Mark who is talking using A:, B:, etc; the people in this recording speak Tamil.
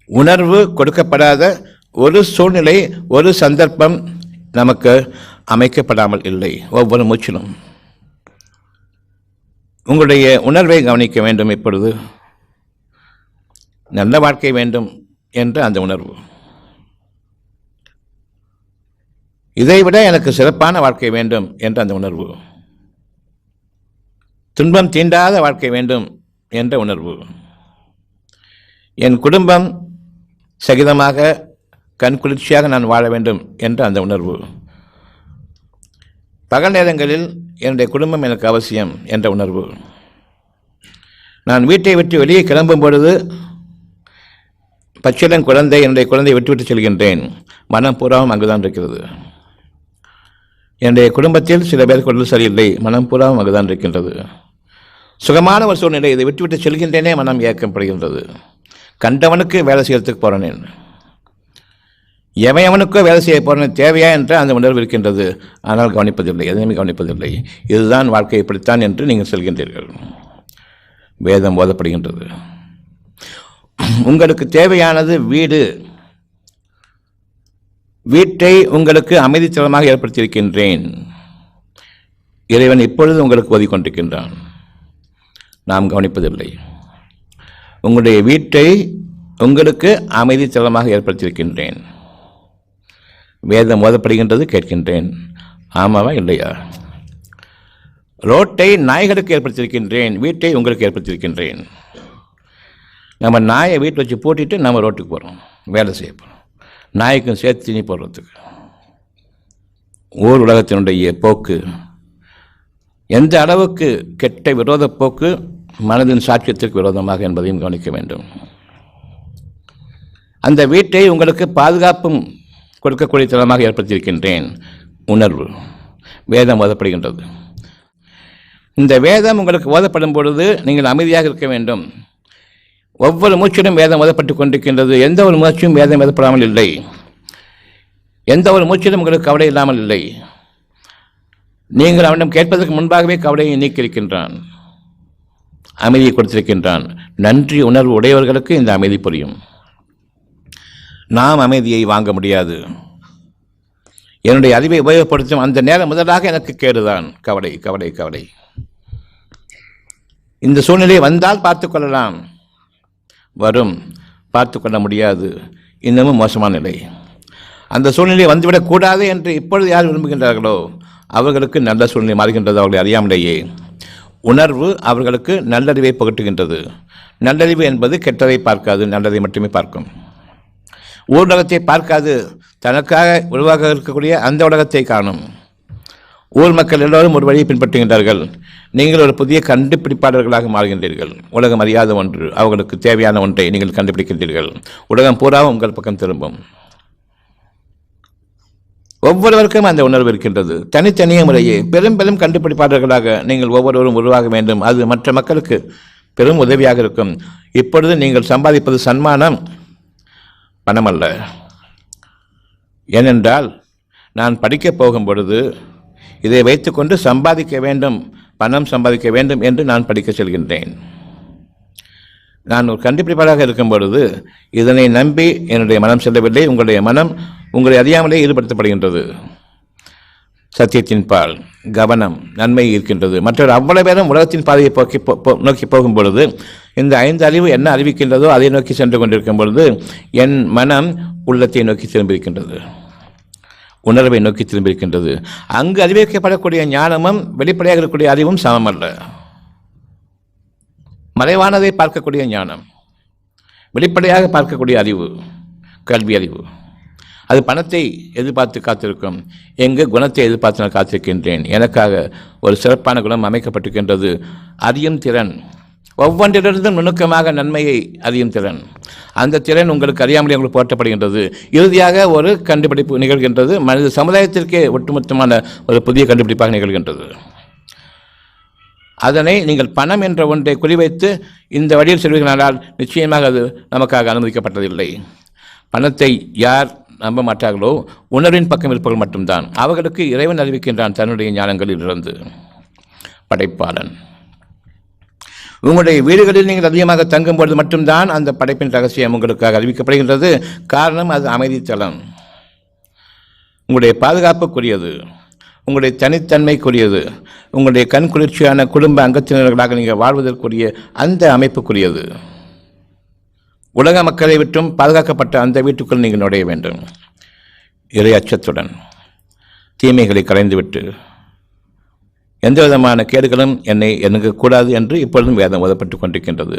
A: உணர்வு கொடுக்கப்படாத ஒரு சூழ்நிலை, ஒரு சந்தர்ப்பம் நமக்கு அமைக்கப்படாமல் இல்லை. ஒவ்வொரு மூச்சிலும் உங்களுடைய உணர்வை கவனிக்க வேண்டும். இப்பொழுது நல்ல வாழ்க்கை வேண்டும் என்ற அந்த உணர்வு, இதைவிட எனக்கு சிறப்பான வாழ்க்கை வேண்டும் என்ற அந்த உணர்வு, துன்பம் தீண்டாத வாழ்க்கை வேண்டும் என்ற உணர்வு, என் குடும்பம் சகிதமாக கண்குளிர்ச்சியாக நான் வாழ வேண்டும் என்ற அந்த உணர்வு, பகல் நேரங்களில் என்னுடைய குடும்பம் எனக்கு அவசியம் என்ற உணர்வு, நான் வீட்டை விட்டு வெளியே கிளம்பும் பொழுது பச்சிளம் குழந்தை என்னுடைய குழந்தையை விட்டுவிட்டு செல்கின்றேன், மனம் பூராவும் அங்குதான் இருக்கிறது. என்னுடைய குடும்பத்தில் சில பேர் குரல் சரியில்லை, மனம் பூராவும் அங்குதான் இருக்கின்றது. சுகமான ஒரு சூழ்நிலை, இதை விட்டுவிட்டு செல்கின்றேனே, மனம் ஏற்கப்படுகின்றது. கண்டவனுக்கு வேலை செய்யறதுக்கு போறேன், எவனுக்கோ வேலை செய்ய போறேன், தேவையா என்ற அந்த உணர்வு இருக்கின்றது. ஆனால் கவனிப்பதில்லை, எதையுமே கவனிப்பதில்லை. இதுதான் வாழ்க்கை, இப்படித்தான் என்று நீங்கள் செல்கின்றீர்கள். வேதம் ஓதப்படுகின்றது. உங்களுக்கு தேவையானது வீடு. வீட்டை உங்களுக்கு அமைதித்தலமாக ஏற்படுத்தியிருக்கின்றேன். இறைவன் இப்பொழுது உங்களுக்கு ஓதிக்கொண்டிருக்கின்றான், நாம் கவனிப்பதில்லை. உங்களுடைய வீட்டை உங்களுக்கு அமைதித்தலமாக ஏற்படுத்தியிருக்கின்றேன். வேதம் ஓதப்படுகின்றது, கேட்கின்றேன். ஆமாவா இல்லையா? ரோட்டை நாய்களுக்கு ஏற்படுத்தியிருக்கின்றேன், வீட்டை உங்களுக்கு ஏற்படுத்தியிருக்கின்றேன். நம்ம நாயை வீட்டில் வச்சு பூட்டிட்டு நம்ம ரோட்டுக்கு போகிறோம், வேலை செய்ய போகிறோம், நாய்க்கும் சேர்த்து தீனி போடுறதுக்கு. ஊர் உலகத்தினுடைய போக்கு எந்த அளவுக்கு கெட்ட விரோத போக்கு, மனதின் சாட்சியத்திற்கு விரோதமாக என்பதையும் கவனிக்க வேண்டும். அந்த வீட்டை உங்களுக்கு பாதுகாப்பும் கொடுக்கக்கூடிய தளமாக ஏற்படுத்தியிருக்கின்றேன். உணர்வு வேதம் ஓதப்படுகின்றது. இந்த வேதம் உங்களுக்கு ஓதப்படும் பொழுது நீங்கள் அமைதியாக இருக்க வேண்டும். ஒவ்வொரு மூச்சிலும் வேதம் ஓதப்பட்டுக் கொண்டிருக்கின்றது. எந்த ஒரு மூச்சும் வேதம் ஓதப்படாமல் இல்லை. எந்த ஒரு மூச்சிலும் உங்களுக்கு கவலை இல்லாமல் இல்லை. நீங்கள் அவனிடம் கேட்பதற்கு முன்பாகவே கவலையை நீக்கியிருக்கின்றான், அமைதியை கொடுத்திருக்கின்றான். நன்றி உணர்வு உடையவர்களுக்கு இந்த அமைதி புரியும். நாம் அமைதியை வாங்க முடியாது. என்னுடைய அறிவை உபயோகப்படுத்தும் அந்த நேரம் முதலாக எனக்கு கேடுதான். கவலை கவலை கவலை. இந்த சூழ்நிலை வந்தால் பார்த்துக்கொள்ளலாம், வரும், பார்த்து கொள்ள முடியாது, இன்னமும் மோசமான நிலை. அந்த சூழ்நிலை வந்துவிடக்கூடாது என்று இப்பொழுது யார் விரும்புகின்றார்களோ அவர்களுக்கு நல்ல சூழ்நிலை மாறுகின்றது. அவர்களை அறியாமலேயே உணர்வு அவர்களுக்கு நல்லறிவை புகட்டுகின்றது. நல்லறிவு என்பது கெட்டதை பார்க்காது, நல்லதை மட்டுமே பார்க்கும். ஊர் பார்க்காது, தனக்காக உருவாக இருக்கக்கூடிய அந்த உலகத்தை காணும். ஊர் மக்கள் எல்லோரும் ஒரு வழியை பின்பற்றுகின்றார்கள். நீங்கள் ஒரு புதிய கண்டுபிடிப்பாளர்களாக மாறுகின்றீர்கள். உலகம் அறியாத ஒன்று, அவர்களுக்கு தேவையான ஒன்றை நீங்கள் கண்டுபிடிக்கின்றீர்கள். உலகம் பூராவும் உங்கள் பக்கம் திரும்பும். ஒவ்வொருவருக்கும் அந்த உணர்வு இருக்கின்றது. தனித்தனிய முறையே பெரும் பெரும் கண்டுபிடிப்பாளர்களாக நீங்கள் ஒவ்வொருவரும் உருவாக வேண்டும். அது மற்ற மக்களுக்கு பெரும் உதவியாக இருக்கும். இப்பொழுது நீங்கள் சம்பாதிப்பது சன்மானம், பணம் அல்ல. ஏனென்றால் நான் படிக்கப் போகும் பொழுது இதை வைத்துக்கொண்டு சம்பாதிக்க வேண்டும், பணம் சம்பாதிக்க வேண்டும் என்று நான் படிக்க செல்கின்றேன். நான் ஒரு கண்டுபிடிப்பாளராக இருக்கும் பொழுது இதனை நம்பி என்னுடைய மனம் செல்லவில்லை. உங்களுடைய மனம் உங்களை அறியாமலே ஈடுபடுத்தப்படுகின்றது. சத்தியத்தின் பால் கவனம், நன்மை இருக்கின்றது. மற்றவர் அவ்வளவு பேரும் உலகத்தின் பாதையை நோக்கி போகும் பொழுது இந்த 5 அறிவு என்ன அறிவிக்கின்றதோ அதை நோக்கி சென்று கொண்டிருக்கும் பொழுது என் மனம் உள்ளத்தை நோக்கி திரும்பியிருக்கின்றது, உணர்வை நோக்கி திரும்பியிருக்கின்றது. அங்கு அறிவிக்கப்படக்கூடிய ஞானமும் வெளிப்படையாக இருக்கக்கூடிய அறிவும் சமமல்ல. மறைவானதை பார்க்கக்கூடிய ஞானம், வெளிப்படையாக பார்க்கக்கூடிய அறிவு, கல்வி அறிவு, அது பணத்தை எதிர்பார்த்து காத்திருக்கும். எங்கு குணத்தை எதிர்பார்த்து நான் காத்திருக்கின்றேன். எனக்காக ஒரு சிறப்பான குணம் அமைக்கப்பட்டிருக்கின்றது. அறியும் திறன், ஒவ்வொன்றிலிருந்தும் நுணுக்கமாக நன்மையை அறியும் திறன். அந்த திறன் உங்களுக்கு அறியாமலே உங்களுக்கு போற்றப்படுகின்றது. இறுதியாக ஒரு கண்டுபிடிப்பு நிகழ்கின்றது. மனித சமுதாயத்திற்கே ஒட்டுமொத்தமான ஒரு புதிய கண்டுபிடிப்பாக நிகழ்கின்றது. அதனை நீங்கள் பணம் என்ற ஒன்றை குறிவைத்து இந்த வழியில் செல்வீர்களானால் நிச்சயமாக அது நமக்காக அனுமதிக்கப்பட்டதில்லை. பணத்தை யார் நம்ப மாட்டார்களோ உணர்வின் பக்கம் இருப்பவர்கள் மட்டும்தான். அவர்களுக்கு இறைவன் அறிவிக்கின்றான் தன்னுடைய ஞானங்களில் இருந்து. படைப்பாளன் உங்களுடைய வீடுகளில் நீங்கள் அதிகமாக தங்கும்பொழுது மட்டும்தான் அந்த படைப்பின் ரகசியம் உங்களுக்காக அறிவிக்கப்படுகின்றது. காரணம், அது அமைதித்தளம், உங்களுடைய பாதுகாப்புக்குரியது, உங்களுடைய தனித்தன்மைக்குரியது, உங்களுடைய கண் குளிர்ச்சியான குடும்ப அங்கத்தினர்களாக நீங்கள் வாழ்வதற்குரிய அந்த அமைப்புக்குரியது. உலக மக்களை விட்டும் பாதுகாக்கப்பட்ட அந்த வீட்டுக்குள் நீங்கள் நுழைய வேண்டும். இறை அச்சத்துடன் தீமைகளை களைந்துவிட்டு எந்த விதமான கேடுகளும் என்னை எனக்கூடாது என்று இப்பொழுதும் வேதம் ஓதப்பட்டுக் கொண்டிருக்கின்றது.